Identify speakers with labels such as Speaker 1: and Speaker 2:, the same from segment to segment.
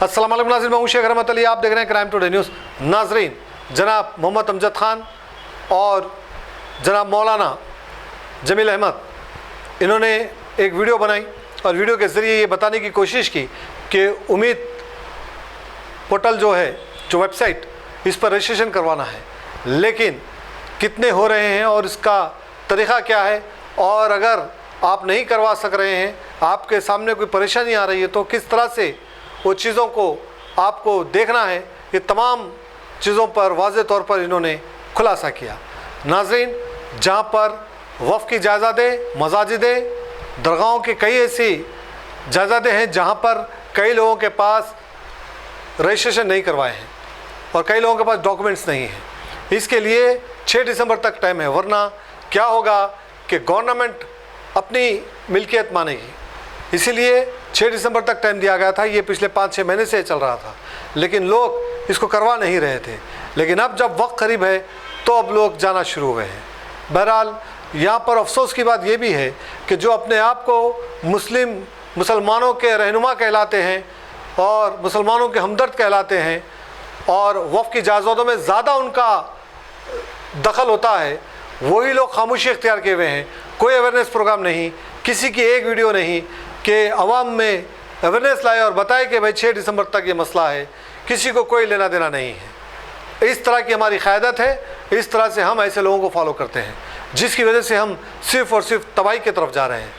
Speaker 1: अस्सलाम वालेकुम नाज़रीन, मैं हूं शेख रहमत अली, आप देख रहे हैं क्राइम टुडे न्यूज़। नाज़रीन, जनाब मोहम्मद अमजद खान और जनाब मौलाना जमील अहमद, इन्होंने एक वीडियो बनाई और वीडियो के ज़रिए ये बताने की कोशिश की कि उम्मीद पोर्टल जो है, जो वेबसाइट, इस पर रजिस्ट्रेशन करवाना है, लेकिन कितने हो रहे हैं और इसका तरीक़ा क्या है, और अगर आप नहीं करवा सक रहे हैं, आपके सामने कोई परेशानी आ रही है, तो किस तरह से वो चीज़ों को आपको देखना है, ये तमाम चीज़ों पर वाज़े तौर पर इन्होंने खुलासा किया। नाज़रीन, जहाँ पर वफ़ की जायदादें, मसाजिदें, दरगाहों की कई ऐसी जायदादें हैं जहाँ पर कई लोगों के पास रजिस्ट्रेशन नहीं करवाए हैं और कई लोगों के पास डॉक्यूमेंट्स नहीं हैं। इसके लिए 6 दिसंबर तक टाइम है, वरना क्या होगा कि गवर्नमेंट अपनी मिल्कियत मानेगी। इसीलिए 6 दिसंबर तक टाइम दिया गया था। ये पिछले 5-6 महीने से चल रहा था, लेकिन लोग इसको करवा नहीं रहे थे। लेकिन अब जब वक्त करीब है तो अब लोग जाना शुरू हुए हैं। बहरहाल, यहाँ पर अफसोस की बात यह भी है कि जो अपने आप को मुसलमानों के रहनुमा कहलाते हैं और मुसलमानों के हमदर्द कहलाते हैं और वफ़ की जायदादों में ज़्यादा उनका दखल होता है, वही लोग खामोशी इख्तियार किए हुए हैं। कोई अवेयरनेस प्रोग्राम नहीं, किसी की एक वीडियो नहीं कि अवाम में अवेयरनेस लाए और बताए कि भाई 6 दिसंबर तक ये मसला है। किसी को कोई लेना देना नहीं है। इस तरह की हमारी क़यादत है, इस तरह से हम ऐसे लोगों को फॉलो करते हैं, जिसकी वजह से हम सिर्फ़ और सिर्फ तबाही की तरफ जा रहे हैं।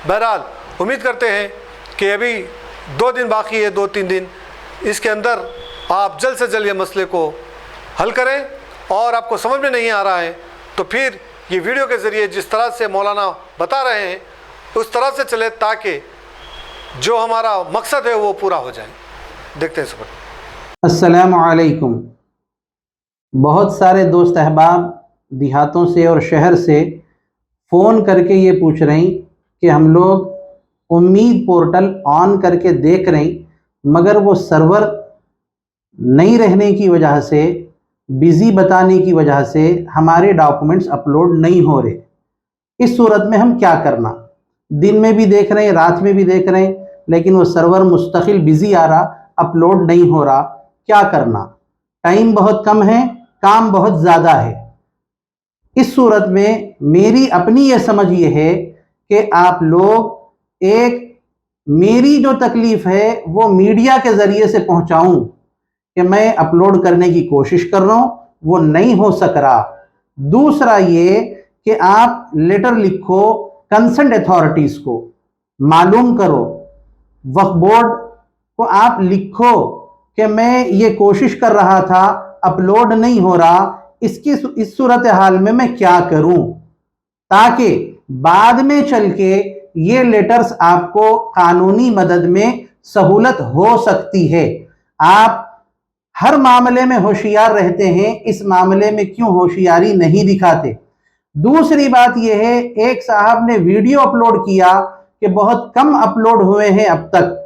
Speaker 1: बहरहाल, उम्मीद करते हैं कि अभी 2 दिन बाकी है, 2-3 दिन, इसके अंदर आप जल्द से जल्द ये मसले को हल करें। और आपको समझ में नहीं आ रहा है तो फिर ये वीडियो के ज़रिए जिस तरह से मौलाना बता रहे हैं उस तरह से चले, ताकि जो हमारा मकसद है वो पूरा हो जाए। देखते हैं सुबह।
Speaker 2: अस्सलामु अलैकुम। बहुत सारे दोस्त अहबाब देहातों से और शहर से फ़ोन करके ये पूछ रहे हैं कि हम लोग उम्मीद पोर्टल ऑन करके देख रहे हैं, मगर वो सर्वर नहीं रहने की वजह से, बिज़ी बताने की वजह से हमारे डॉक्यूमेंट्स अपलोड नहीं हो रहे। इस सूरत में हम क्या करना? दिन में भी देख रहे हैं, रात में भी देख रहे हैं, लेकिन वो सर्वर मुस्तकिल बिज़ी आ रहा, अपलोड नहीं हो रहा। क्या करना? टाइम बहुत कम है, काम बहुत ज़्यादा है। इस सूरत में मेरी अपनी ये समझ ये है कि आप लोग मेरी जो तकलीफ़ है वो मीडिया के ज़रिए से पहुँचाऊँ कि मैं अपलोड करने की कोशिश कर रहा हूँ, वो नहीं हो सक रहा। दूसरा ये कि आप लेटर लिखो कंसर्न अथॉरिटीज़ को, मालूम करो, वक्फ बोर्ड को आप लिखो कि मैं ये कोशिश कर रहा था, अपलोड नहीं हो रहा, इस सूरत हाल में मैं क्या करूं, ताकि बाद में चल के ये लेटर्स आपको कानूनी मदद में सहूलत हो सकती है। आप हर मामले में होशियार रहते हैं, इस मामले में क्यों होशियारी नहीं दिखाते? दूसरी बात यह है, एक साहब ने वीडियो अपलोड किया कि बहुत कम अपलोड हुए हैं, अब तक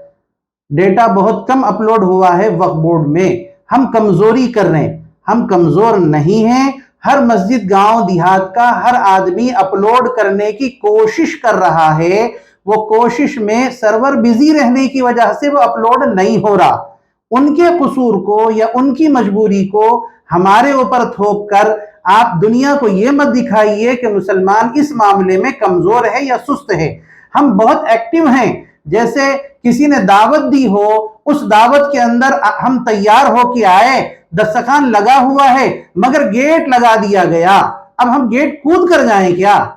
Speaker 2: डेटा बहुत कम अपलोड हुआ है वक्फ बोर्ड में। हम कमजोरी कर रहे हैं, हम कमजोर नहीं हैं। हर मस्जिद, गांव देहात का हर आदमी अपलोड करने की कोशिश कर रहा है। वो कोशिश में सर्वर बिजी रहने की वजह से वो अपलोड नहीं हो रहा। उनके कसूर को या उनकी मजबूरी को हमारे ऊपर थोप कर आप दुनिया को ये मत दिखाइए कि मुसलमान इस मामले में कमजोर है या सुस्त है। हम बहुत एक्टिव हैं। जैसे किसी ने दावत दी हो, उस दावत के अंदर हम तैयार हो के आए, दस्तरखान लगा हुआ है, मगर गेट लगा दिया गया। अब हम गेट कूद कर जाएं क्या?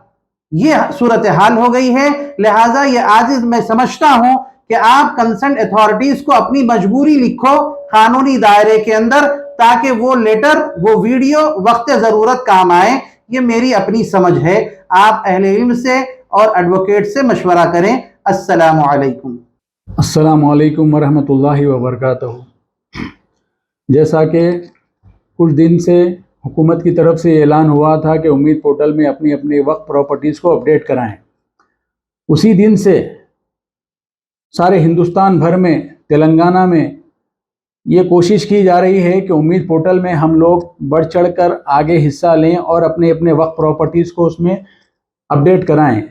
Speaker 2: ये सूरत हाल हो गई है। लिहाजा ये आज मैं समझता हूं कि आप कंसर्न अथॉरिटीज को अपनी मजबूरी लिखो कानूनी दायरे के अंदर, ताकि वो लेटर, वो वीडियो वक्त जरूरत काम आए। ये मेरी अपनी समझ है। आप अहले इल्म से और एडवोकेट से मशवरा करें। अस्सलामु अलैकुम।
Speaker 3: अस्सलामु अलैकुम वरहमतुल्लाहि वबरकातुहू। जैसा कि कुछ दिन से हुकूमत की तरफ से ऐलान हुआ था कि उम्मीद पोर्टल में अपनी अपनी वक्फ प्रॉपर्टीज़ को अपडेट कराएं, उसी दिन से सारे हिंदुस्तान भर में, तेलंगाना में ये कोशिश की जा रही है कि उम्मीद पोर्टल में हम लोग बढ़ चढ़ कर आगे हिस्सा लें और अपने अपने वक्फ प्रॉपर्टीज़ को उसमें अपडेट कराएं।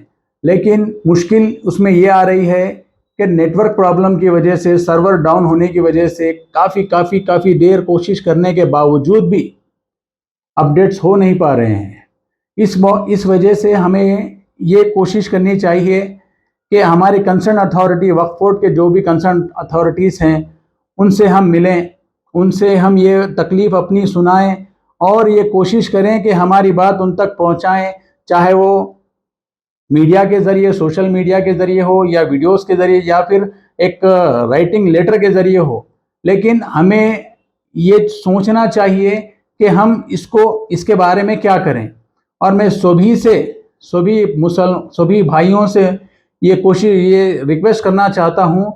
Speaker 3: लेकिन मुश्किल उसमें ये आ रही है कि کہ نیٹ ورک پرابلم کی وجہ سے، سرور ڈاؤن ہونے کی وجہ سے کافی دیر کوشش کرنے کے باوجود بھی اپڈیٹس ہو نہیں پا رہے ہیں۔ اس وجہ سے ہمیں یہ کوشش کرنی چاہیے کہ ہماری کنسرن اتھارٹی، وقف بورڈ کے جو بھی کنسرن اتھارٹیز ہیں ان سے ہم ملیں، ان سے ہم یہ تکلیف اپنی سنائیں اور یہ کوشش کریں کہ ہماری بات ان تک پہنچائیں، چاہے وہ میڈیا کے ذریعے، سوشل میڈیا کے ذریعے ہو یا ویڈیوز کے ذریعے یا پھر ایک رائٹنگ لیٹر کے ذریعے ہو، لیکن ہمیں یہ سوچنا چاہیے کہ ہم اس کے بارے میں کیا کریں۔ اور میں سبھی بھائیوں سے یہ ریکویسٹ کرنا چاہتا ہوں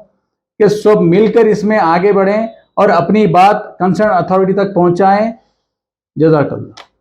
Speaker 3: کہ سب مل کر اس میں آگے بڑھیں اور اپنی بات کنسرن اتھارٹی تک پہنچائیں۔ جزاک اللہ۔